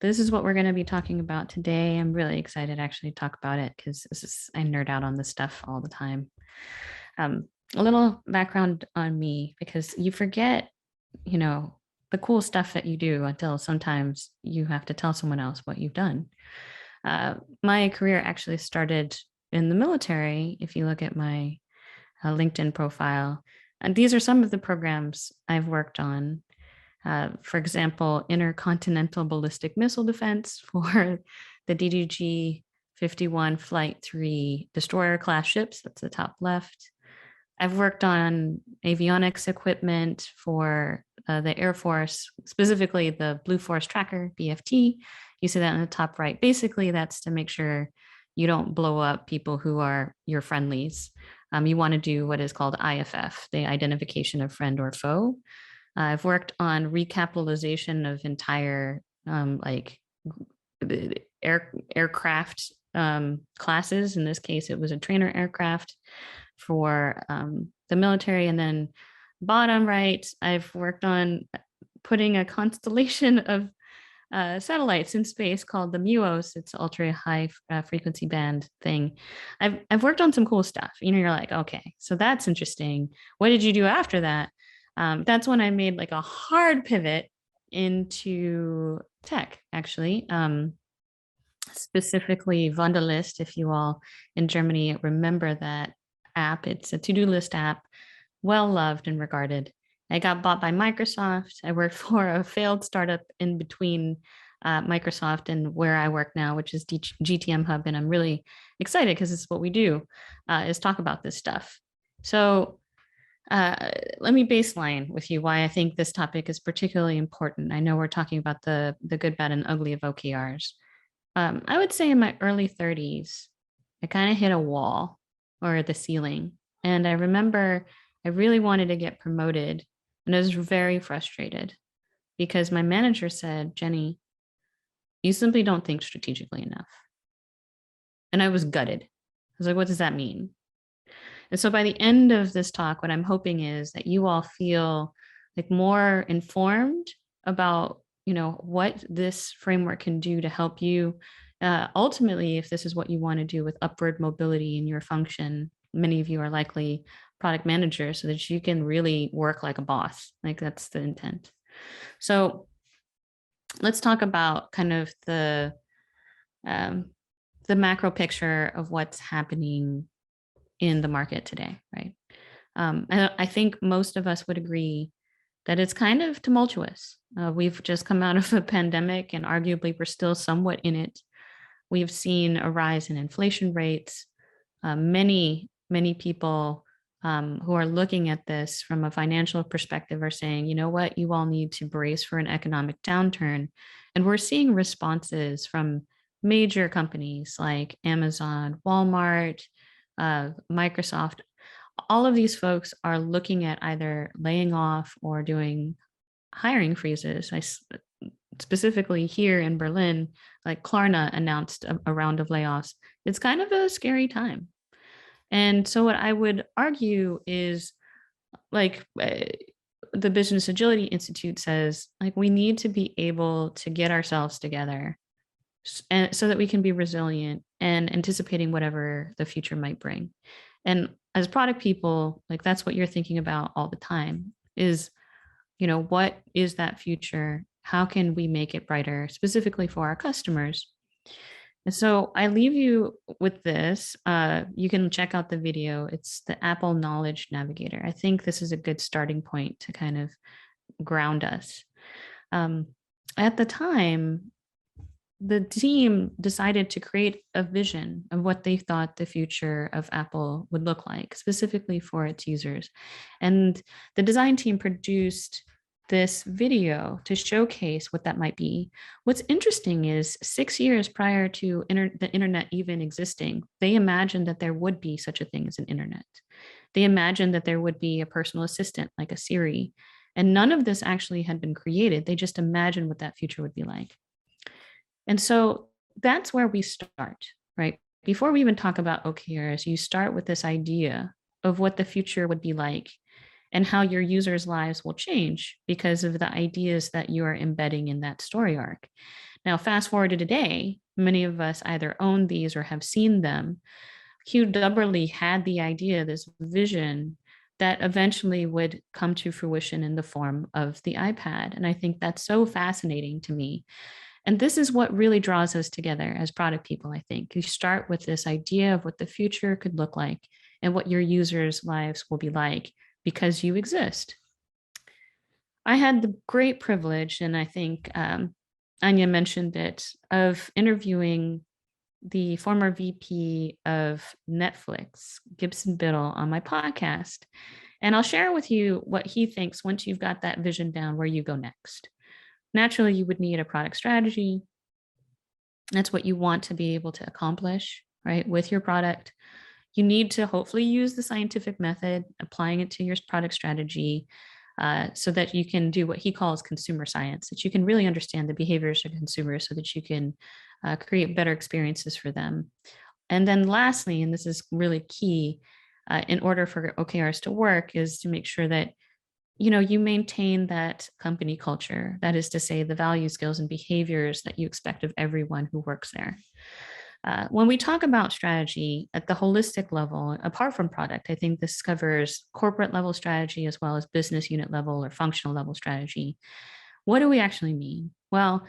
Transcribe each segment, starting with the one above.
this is what we're going to be talking about today. I'm really excited to actually talk about it because I nerd out on this stuff all the time. A little background on me, because you forget, you know, the cool stuff that you do until sometimes you have to tell someone else what you've done. My career actually started in the military. If you look at my LinkedIn profile, and these are some of the programs I've worked on. For example, intercontinental ballistic missile defense for the DDG 51 Flight 3 destroyer class ships. That's the top left. I've worked on avionics equipment for the Air Force, specifically the Blue Force Tracker, BFT. You see that in the top right. Basically, that's to make sure you don't blow up people who are your friendlies. You want to do what is called IFF, the identification of friend or foe. I've worked on recapitalization of entire aircraft classes. In this case, it was a trainer aircraft for the military. And then bottom right, I've worked on putting a constellation of satellites in space called the MUOS. It's ultra high frequency band thing. I've worked on some cool stuff. You're like, okay, so that's interesting. What did you do after that? That's when I made like a hard pivot into tech, actually. Specifically Wunderlist, if you all in Germany remember that app. It's a to-do list app, well loved and regarded. I got bought by Microsoft. I worked for a failed startup in between Microsoft and where I work now, which is Gtmhub. And I'm really excited because it's what we do, is talk about this stuff. So let me baseline with you why I think this topic is particularly important. I know we're talking about the good, bad, and ugly of OKRs. I would say in my early 30s, I kind of hit a wall or the ceiling. And I remember I really wanted to get promoted, and I was very frustrated because my manager said, Jenny, you simply don't think strategically enough. And I was gutted. I was like, what does that mean? And so by the end of this talk, what I'm hoping is that you all feel like more informed about, what this framework can do to help you. Ultimately, if this is what you want to do with upward mobility in your function, many of you are likely product managers, so that you can really work like a boss. Like that's the intent. So let's talk about kind of the macro picture of what's happening in the market today, right? And I think most of us would agree that it's kind of tumultuous. We've just come out of a pandemic, and arguably we're still somewhat in it. We've seen a rise in inflation rates. Many people who are looking at this from a financial perspective are saying, you know what, you all need to brace for an economic downturn. And we're seeing responses from major companies like Amazon, Walmart, Microsoft. All of these folks are looking at either laying off or doing hiring freezes. Specifically here in Berlin, like Klarna announced a round of layoffs. It's kind of a scary time. And so what I would argue is, like, the Business Agility Institute says, like, we need to be able to get ourselves together so that we can be resilient and anticipating whatever the future might bring. And as product people, like, that's what you're thinking about all the time is, what is that future? How can we make it brighter, specifically for our customers? And so I leave you with this. You can check out the video. It's the Apple Knowledge Navigator. I think this is a good starting point to kind of ground us. At the time, the team decided to create a vision of what they thought the future of Apple would look like, specifically for its users. And the design team produced this video to showcase what that might be. What's interesting is 6 years prior to the internet even existing, they imagined that there would be such a thing as an internet. They imagined that there would be a personal assistant like a Siri. And none of this actually had been created. They just imagined what that future would be like. And so that's where we start, right? Before we even talk about OKRs, you start with this idea of what the future would be like. and how your users' lives will change because of the ideas that you are embedding in that story arc. Now, fast forward to today, many of us either own these or have seen them. Hugh Dubberly had the idea, this vision that eventually would come to fruition in the form of the iPad. And I think that's so fascinating to me. And this is what really draws us together as product people, I think. You start with this idea of what the future could look like and what your users' lives will be like because you exist. I had the great privilege, and I think Anya mentioned it, of interviewing the former VP of Netflix, Gibson Biddle, on my podcast. And I'll share with you what he thinks once you've got that vision down, where you go next. Naturally, you would need a product strategy. That's what you want to be able to accomplish, right, with your product. You need to hopefully use the scientific method, applying it to your product strategy, so that you can do what he calls consumer science, that you can really understand the behaviors of consumers so that you can create better experiences for them. And then lastly, and this is really key, in order for OKRs to work, is to make sure that you maintain that company culture. That is to say, the value, skills, and behaviors that you expect of everyone who works there. When we talk about strategy at the holistic level, apart from product, I think this covers corporate level strategy as well as business unit level or functional level strategy. What do we actually mean? Well,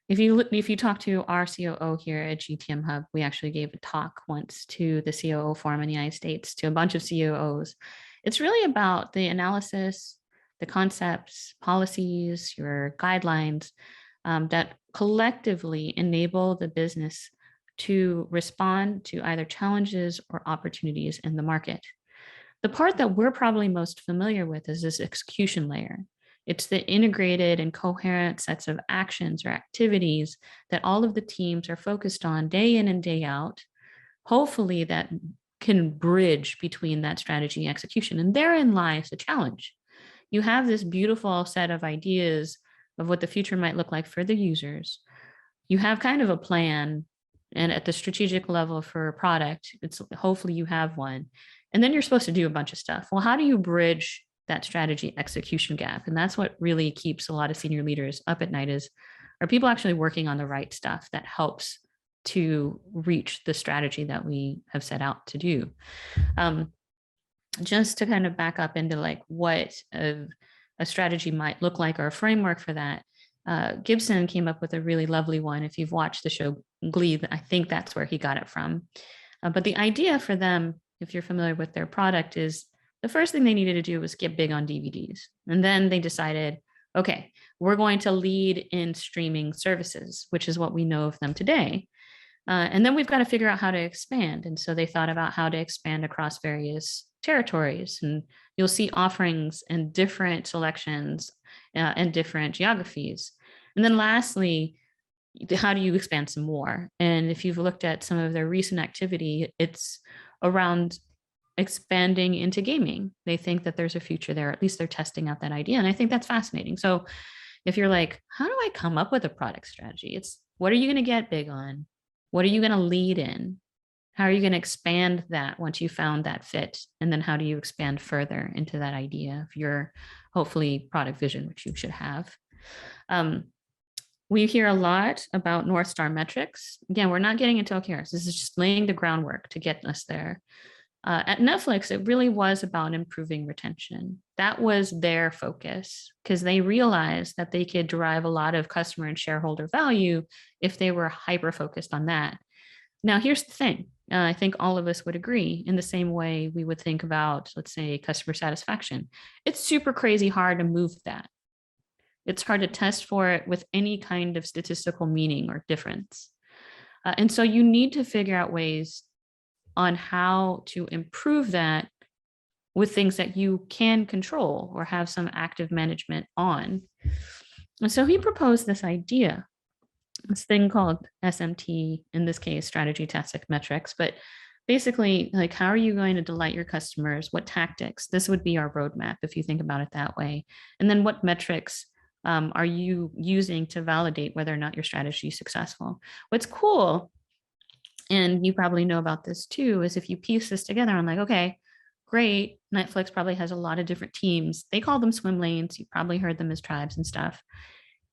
if you talk to our COO here at Gtmhub, we actually gave a talk once to the COO forum in the United States to a bunch of COOs. It's really about the analysis, the concepts, policies, your guidelines that collectively enable the business to respond to either challenges or opportunities in the market. The part that we're probably most familiar with is this execution layer. It's the integrated and coherent sets of actions or activities that all of the teams are focused on day in and day out, hopefully that can bridge between that strategy execution. And therein lies the challenge. You have this beautiful set of ideas of what the future might look like for the users. You have kind of a plan, and at the strategic level for a product, it's hopefully you have one. And then you're supposed to do a bunch of stuff. Well, how do you bridge that strategy execution gap? And that's what really keeps a lot of senior leaders up at night, is, are people actually working on the right stuff that helps to reach the strategy that we have set out to do? Just to kind of back up into like what a strategy might look like, or a framework for that, Gibson came up with a really lovely one. If you've watched the show Glee, I think that's where he got it from. But the idea for them, if you're familiar with their product, is the first thing they needed to do was get big on DVDs. And then they decided, okay, we're going to lead in streaming services, which is what we know of them today. And then we've got to figure out how to expand. And so they thought about how to expand across various territories. And you'll see offerings and different selections and different geographies. And then lastly, how do you expand some more? And if you've looked at some of their recent activity, it's around expanding into gaming. They think that there's a future there. At least they're testing out that idea. And I think that's fascinating. So if you're like, how do I come up with a product strategy? It's, what are you going to get big on? What are you going to lead in? How are you going to expand that once you found that fit? And then how do you expand further into that idea of your hopefully product vision, which you should have? We hear a lot about North Star metrics. Again, we're not getting into OKRs. This is just laying the groundwork to get us there. At Netflix, it really was about improving retention. That was their focus, because they realized that they could derive a lot of customer and shareholder value if they were hyper-focused on that. Now, here's the thing. I think all of us would agree, in the same way we would think about, let's say, customer satisfaction. It's super crazy hard to move that. It's hard to test for it with any kind of statistical meaning or difference. And so you need to figure out ways on how to improve that with things that you can control or have some active management on. And so he proposed this idea, this thing called SMT, in this case, strategy, tactic, metrics. But basically, like, how are you going to delight your customers? What tactics? This would be our roadmap if you think about it that way. And then what metrics are you using to validate whether or not your strategy is successful? What's cool, and you probably know about this too, is if you piece this together, I'm like, okay, great. Netflix probably has a lot of different teams. They call them swim lanes. You probably heard them as tribes and stuff.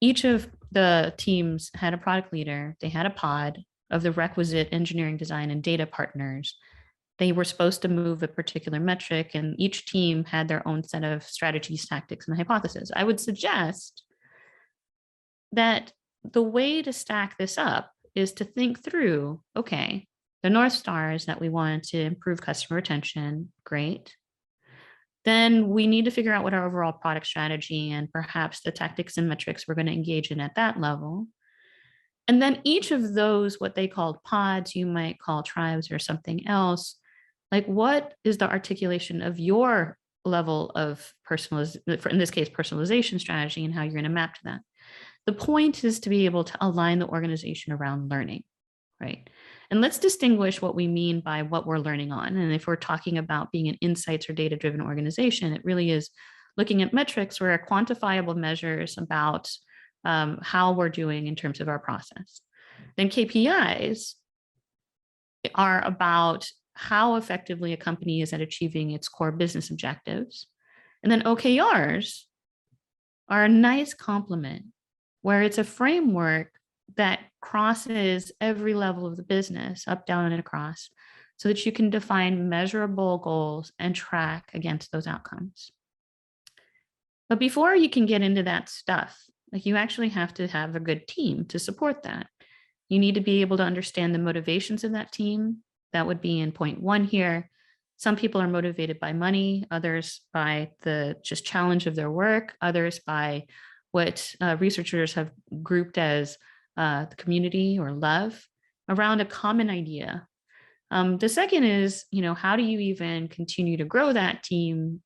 Each of the teams had a product leader. They had a pod of the requisite engineering, design, and data partners. They were supposed to move a particular metric, and each team had their own set of strategies, tactics, and hypotheses. I would suggest that the way to stack this up is to think through, okay, the North Star is that we want to improve customer retention. Great. Then we need to figure out what our overall product strategy and perhaps the tactics and metrics we're going to engage in at that level. And then each of those, what they called pods, you might call tribes or something else, like what is the articulation of your level of in this case, personalization strategy, and how you're going to map to that. The point is to be able to align the organization around learning, right? And let's distinguish what we mean by what we're learning on. And if we're talking about being an insights or data-driven organization, it really is looking at metrics where quantifiable measures about how we're doing in terms of our process. Then KPIs are about how effectively a company is at achieving its core business objectives. And then OKRs are a nice complement where it's a framework that crosses every level of the business, up, down, and across, so that you can define measurable goals and track against those outcomes. But before you can get into that stuff, like you actually have to have a good team to support that. You need to be able to understand the motivations of that team. That would be in point one here. Some people are motivated by money, others by the just challenge of their work, others by what researchers have grouped as the community or love around a common idea. The second is, how do you even continue to grow that team?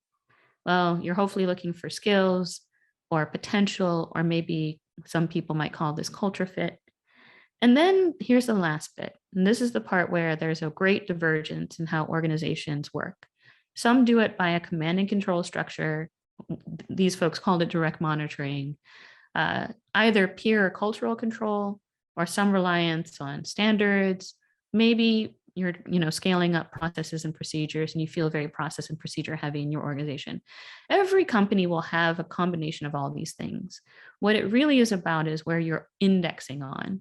Well, you're hopefully looking for skills or potential, or maybe some people might call this culture fit. And then here's the last bit. And this is the part where there's a great divergence in how organizations work. Some do it by a command and control structure. These folks called it direct monitoring, either peer or cultural control, or some reliance on standards. Maybe you're scaling up processes and procedures and you feel very process and procedure heavy in your organization. Every company will have a combination of all these things. What it really is about is where you're indexing on.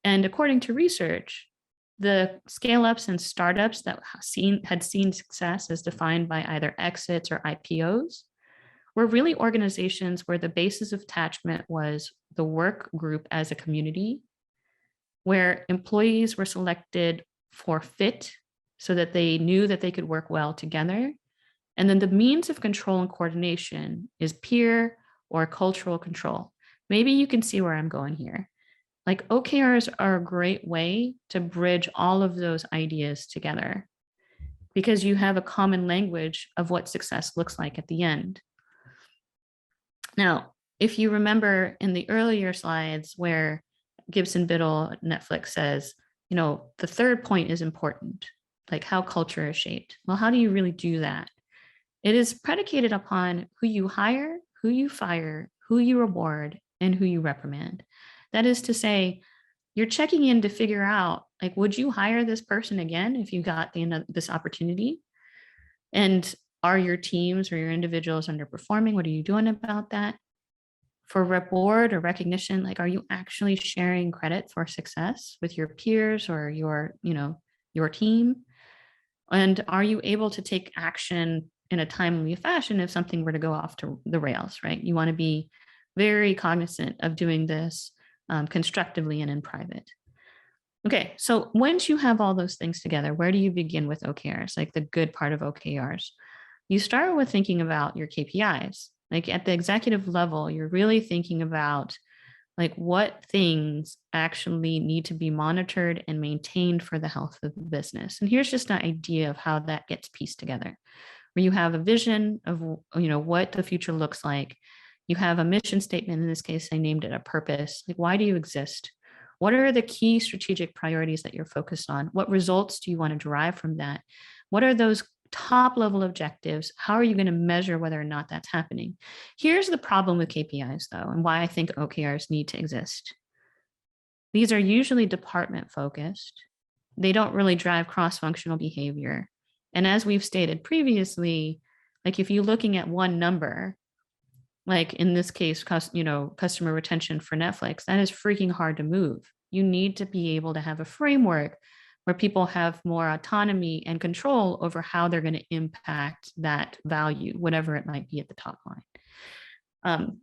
And according to research, the scale-ups and startups that had seen success as defined by either exits or IPOs were really organizations where the basis of attachment was the work group as a community, where employees were selected for fit so that they knew that they could work well together. And then the means of control and coordination is peer or cultural control. Maybe you can see where I'm going here. Like OKRs are a great way to bridge all of those ideas together because you have a common language of what success looks like at the end. Now, if you remember in the earlier slides where Gibson Biddle at Netflix says, the third point is important, like how culture is shaped. Well, how do you really do that? It is predicated upon who you hire, who you fire, who you reward, and who you reprimand. That is to say, you're checking in to figure out, like, would you hire this person again if you got this opportunity? And are your teams or your individuals underperforming? What are you doing about that? For reward or recognition, like, are you actually sharing credit for success with your peers or your team? And are you able to take action in a timely fashion if something were to go off to the rails, right? You want to be very cognizant of doing this constructively and in private. Okay, so once you have all those things together, where do you begin with OKRs, like the good part of OKRs? You start with thinking about your KPIs. Like at the executive level, you're really thinking about like what things actually need to be monitored and maintained for the health of the business. And here's just an idea of how that gets pieced together, where you have a vision of what the future looks like. You have a mission statement. In this case, I named it a purpose. Like, why do you exist? What are the key strategic priorities that you're focused on? What results do you want to derive from that? What are those top level objectives? How are you going to measure whether or not that's happening? Here's the problem with KPIs, though, and why I think OKRs need to exist. These are usually department focused. They don't really drive cross-functional behavior. And as we've stated previously, like if you're looking at one number, like in this case, customer retention for Netflix, that is freaking hard to move. You need to be able to have a framework where people have more autonomy and control over how they're going to impact that value, whatever it might be at the top line.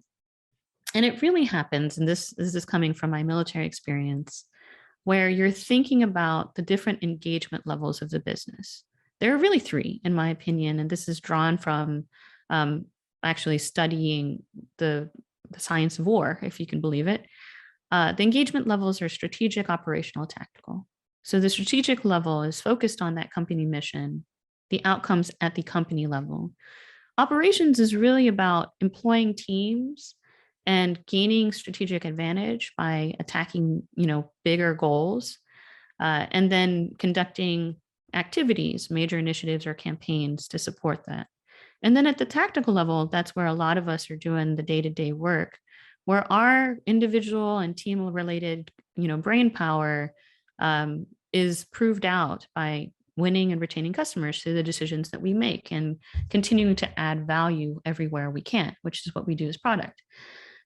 And it really happens, and this is coming from my military experience, where you're thinking about the different engagement levels of the business. There are really three, in my opinion, and this is drawn from actually studying the science of war, if you can believe it. The engagement levels are strategic, operational, tactical. So the strategic level is focused on that company mission, the outcomes at the company level. Operations is really about employing teams and gaining strategic advantage by attacking, bigger goals, and then conducting activities, major initiatives or campaigns to support that. And then at the tactical level, that's where a lot of us are doing the day-to-day work, where our individual and team-related, brain power is proved out by winning and retaining customers through the decisions that we make and continuing to add value everywhere we can, which is what we do as product.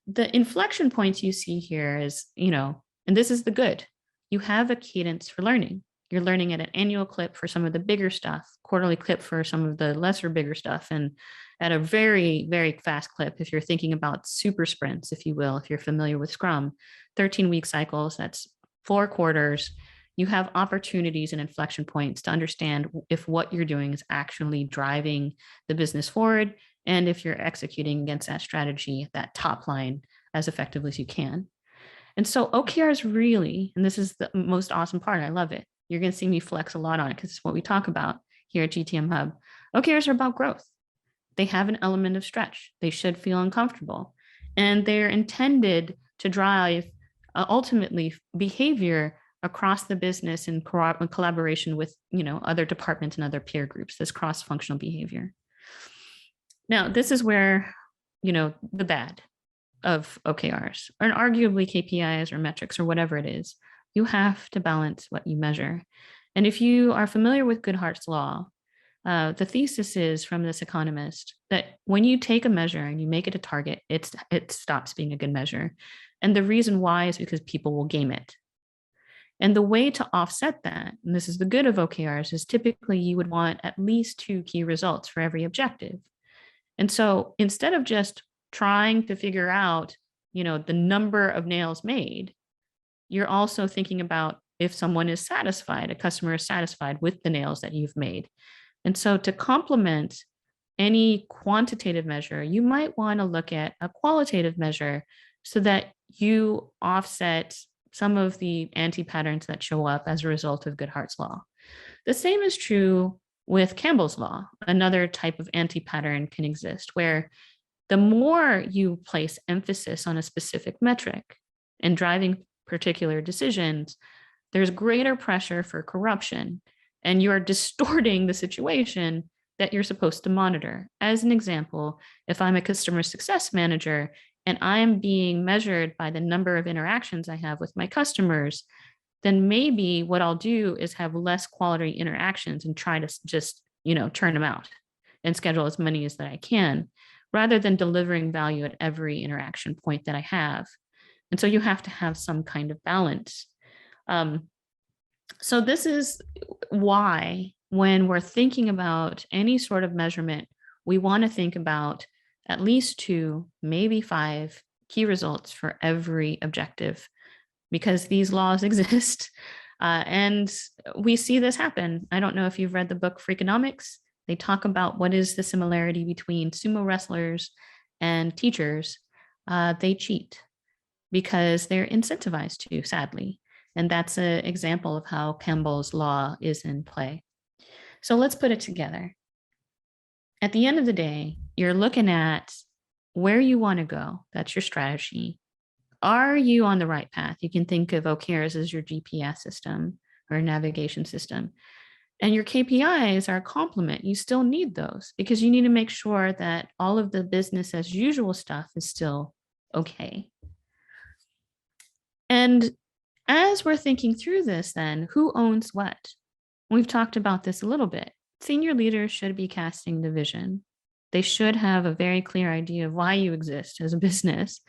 The inflection points you see here is, and this is the good, you have a cadence for learning. You're learning at an annual clip for some of the bigger stuff, quarterly clip for some of the lesser bigger stuff, and at a very, very fast clip if you're thinking about super sprints, if you will, if you're familiar with Scrum, 13-week cycles, that's 4 quarters. You have opportunities and inflection points to understand if what you're doing is actually driving the business forward and if you're executing against that strategy, that top line, as effectively as you can. And so OKRs really, and this is the most awesome part, I love it. You're going to see me flex a lot on it because it's what we talk about here at Gtmhub. OKRs are about growth. They have an element of stretch. They should feel uncomfortable. And they're intended to drive ultimately behavior across the business in collaboration with, other departments and other peer groups, this cross-functional behavior. Now, this is where, the bad of OKRs, or arguably KPIs or metrics or whatever it is. You have to balance what you measure. And if you are familiar with Goodhart's law, the thesis is from this economist that when you take a measure and you make it a target, it stops being a good measure. And the reason why is because people will game it. And the way to offset that, and this is the good of OKRs, is typically you would want at least 2 key results for every objective. And so instead of just trying to figure out, the number of nails made, you're also thinking about if someone is satisfied, a customer is satisfied with the nails that you've made. And so to complement any quantitative measure, you might want to look at a qualitative measure so that you offset some of the anti-patterns that show up as a result of Goodhart's law. The same is true with Campbell's law. Another type of anti-pattern can exist where the more you place emphasis on a specific metric and driving particular decisions, there's greater pressure for corruption, and you're distorting the situation that you're supposed to monitor. As an example, if I'm a customer success manager and I'm being measured by the number of interactions I have with my customers, then maybe what I'll do is have less quality interactions and try to just, churn them out and schedule as many as that I can, rather than delivering value at every interaction point that I have. And so you have to have some kind of balance. So this is why when we're thinking about any sort of measurement, we want to think about at least 2, maybe 5 key results for every objective, because these laws exist. And we see this happen. I don't know if you've read the book Freakonomics. They talk about what is the similarity between sumo wrestlers and teachers. They cheat because they're incentivized to, sadly. And that's an example of how Campbell's law is in play. So let's put it together. At the end of the day, you're looking at where you want to go. That's your strategy. Are you on the right path? You can think of OKRs as your GPS system or navigation system. And your KPIs are a complement. You still need those because you need to make sure that all of the business as usual stuff is still okay. And as we're thinking through this, then who owns what? We've talked about this a little bit. senior leaders should be casting the vision. They should have a very clear idea of why you exist as a business.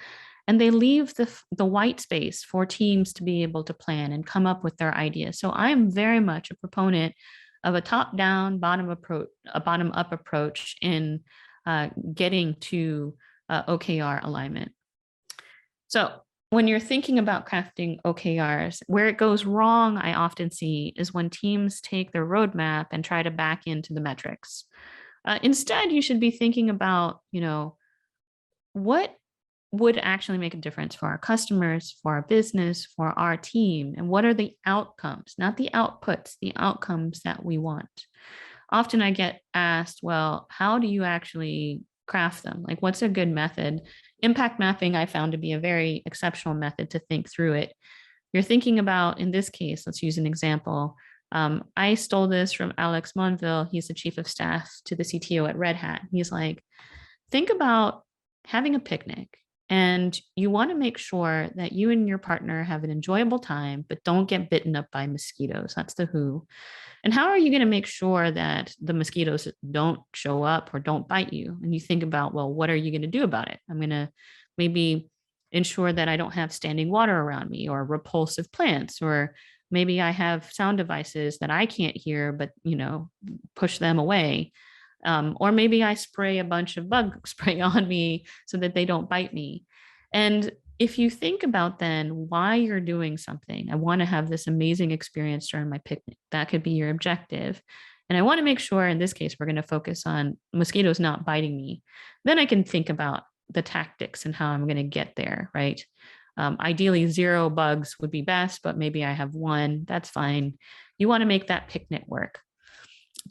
And they leave the white space for teams to be able to plan and come up with their ideas. So I'm very much a proponent of a top-down, bottom-up approach in getting to OKR alignment. So when you're thinking about crafting OKRs, where it goes wrong, I often see, is when teams take their roadmap and try to back into the metrics. Instead, you should be thinking about, what would actually make a difference for our customers, for our business, for our team, and what are the outcomes, not the outputs, the outcomes that we want. Often I get asked, well, how do you actually craft them? Like, what's a good method? Impact mapping I found to be a very exceptional method to think through it. You're thinking about, in this case, let's use an example. I stole this from Alex Monville. He's the chief of staff to the CTO at Red Hat. He's like, think about having a picnic, and you want to make sure that you and your partner have an enjoyable time, but don't get bitten up by mosquitoes. That's the who. And how are you going to make sure that the mosquitoes don't show up or don't bite you? And you think about, well, what are you going to do about it? I'm going to maybe ensure that I don't have standing water around me or repulsive plants, or maybe I have sound devices that I can't hear, but, push them away. Or maybe I spray a bunch of bug spray on me so that they don't bite me. And if you think about then why you're doing something, I want to have this amazing experience during my picnic. That could be your objective. And I want to make sure in this case, we're going to focus on mosquitoes not biting me. Then I can think about the tactics and how I'm going to get there, right? Ideally, 0 bugs would be best, but maybe I have 1. That's fine. You want to make that picnic work.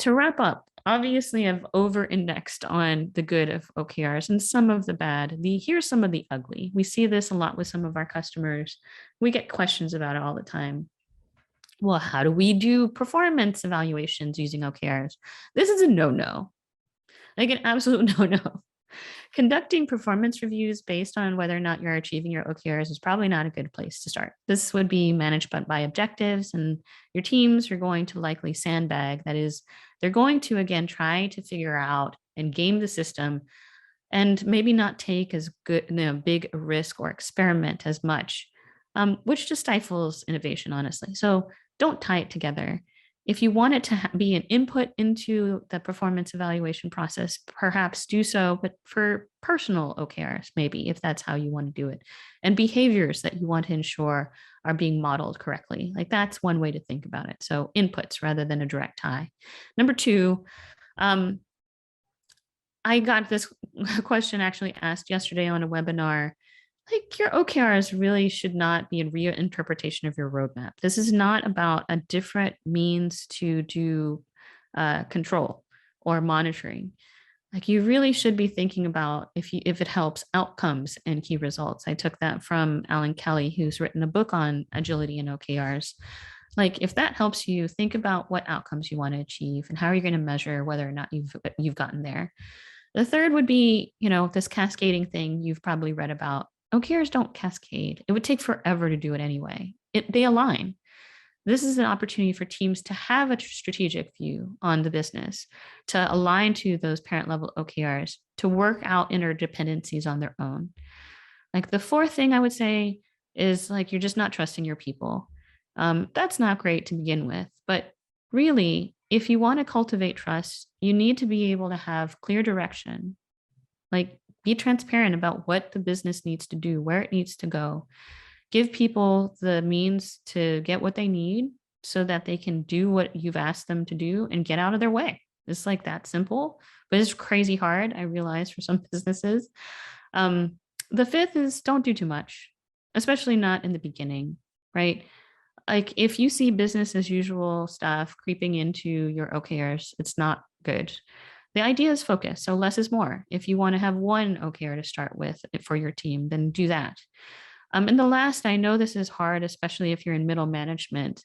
To wrap up, obviously I've over-indexed on the good of OKRs and some of the bad. Here's some of the ugly. We see this a lot with some of our customers. We get questions about it all the time. Well, how do we do performance evaluations using OKRs? This is a no-no, like an absolute no-no. Conducting performance reviews based on whether or not you're achieving your OKRs is probably not a good place to start. This would be managed by objectives, and your teams are going to likely sandbag. That is, they're going to, again, try to figure out and game the system and maybe not take as big a risk or experiment as much, which just stifles innovation, honestly. So don't tie it together. If you want it to be an input into the performance evaluation process, perhaps do so, but for personal OKRs, maybe, if that's how you want to do it, and behaviors that you want to ensure are being modeled correctly. Like, that's one way to think about it. So inputs rather than a direct tie. Number 2, I got this question actually asked yesterday on a webinar. Like, your OKRs really should not be a reinterpretation of your roadmap. This is not about a different means to do control or monitoring. Like, you really should be thinking about if it helps outcomes and key results. I took that from Alan Kelly, who's written a book on agility and OKRs. Like, if that helps you, think about what outcomes you want to achieve and how are you going to measure whether or not you've gotten there. The third would be, this cascading thing you've probably read about. OKRs don't cascade. It would take forever to do it anyway. They align. This is an opportunity for teams to have a strategic view on the business, to align to those parent level OKRs, to work out interdependencies on their own. Like, the fourth thing I would say is, like, you're just not trusting your people. That's not great to begin with, but really, if you want to cultivate trust, you need to be able to have clear direction. Like, be transparent about what the business needs to do, where it needs to go. Give people the means to get what they need so that they can do what you've asked them to do and get out of their way. It's like that simple, but it's crazy hard, I realize, for some businesses. The fifth is don't do too much, especially not in the beginning, right? Like, if you see business as usual stuff creeping into your OKRs, it's not good. The idea is focus. So less is more. If you want to have 1 OKR to start with for your team, then do that. And the last, I know this is hard, especially if you're in middle management.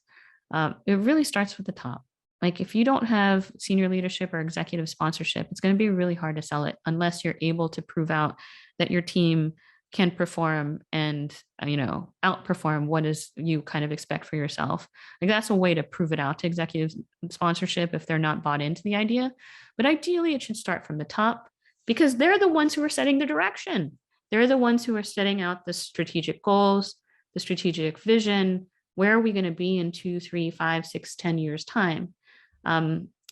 It really starts with the top. Like, if you don't have senior leadership or executive sponsorship, it's going to be really hard to sell it unless you're able to prove out that your team can perform and, outperform what is you kind of expect for yourself. Like that's a way to prove it out to executive sponsorship if they're not bought into the idea. But ideally, it should start from the top because they're the ones who are setting the direction. They're the ones who are setting out the strategic goals, the strategic vision. Where are we going to be in 2, 3, 5, 6, 10 years time?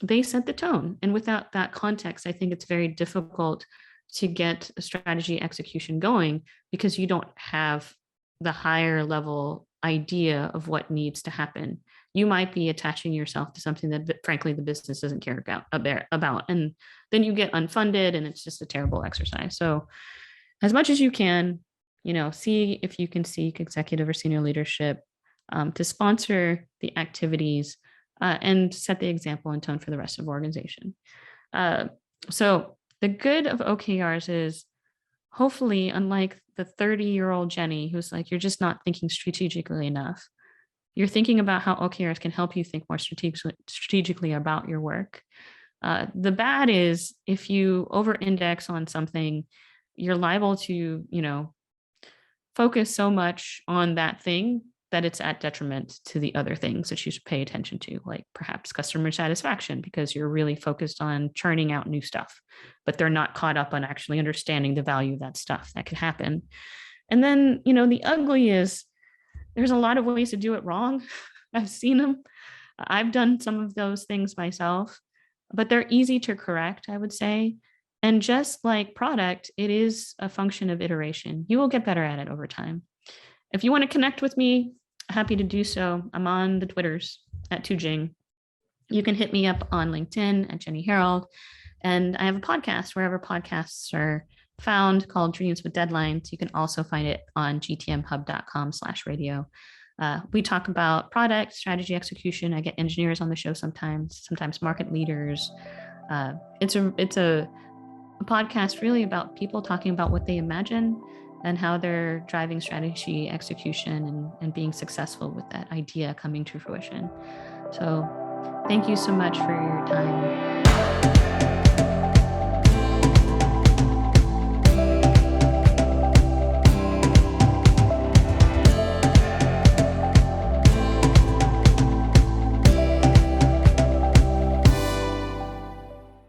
They set the tone. And without that context, I think it's very difficult to get a strategy execution going because you don't have the higher level idea of what needs to happen. You might be attaching yourself to something that frankly the business doesn't care about, and then you get unfunded and it's just a terrible exercise. So as much as you can, see if you can seek executive or senior leadership to sponsor the activities and set the example and tone for the rest of the organization. So the good of OKRs is hopefully, unlike the 30-year-old Jenny who's like, you're just not thinking strategically enough, you're thinking about how OKRs can help you think more strategically about your work. The bad is if you over-index on something, you're liable to, focus so much on that thing that it's at detriment to the other things that you should pay attention to, like perhaps customer satisfaction, because you're really focused on churning out new stuff, but they're not caught up on actually understanding the value of that stuff that could happen. And then, the ugly is there's a lot of ways to do it wrong. I've seen them. I've done some of those things myself, but they're easy to correct, I would say. And just like product, it is a function of iteration. You will get better at it over time. If you want to connect with me, happy to do so. I'm on the Twitters at Tujing. You can hit me up on LinkedIn at Jenny Herald. And I have a podcast wherever podcasts are found called Dreams with Deadlines. You can also find it on gtmhub.com/radio. We talk about product, strategy execution. I get engineers on the show sometimes market leaders. It's a podcast really about people talking about what they imagine and how they're driving strategy execution and being successful with that idea coming to fruition. So thank you so much for your time.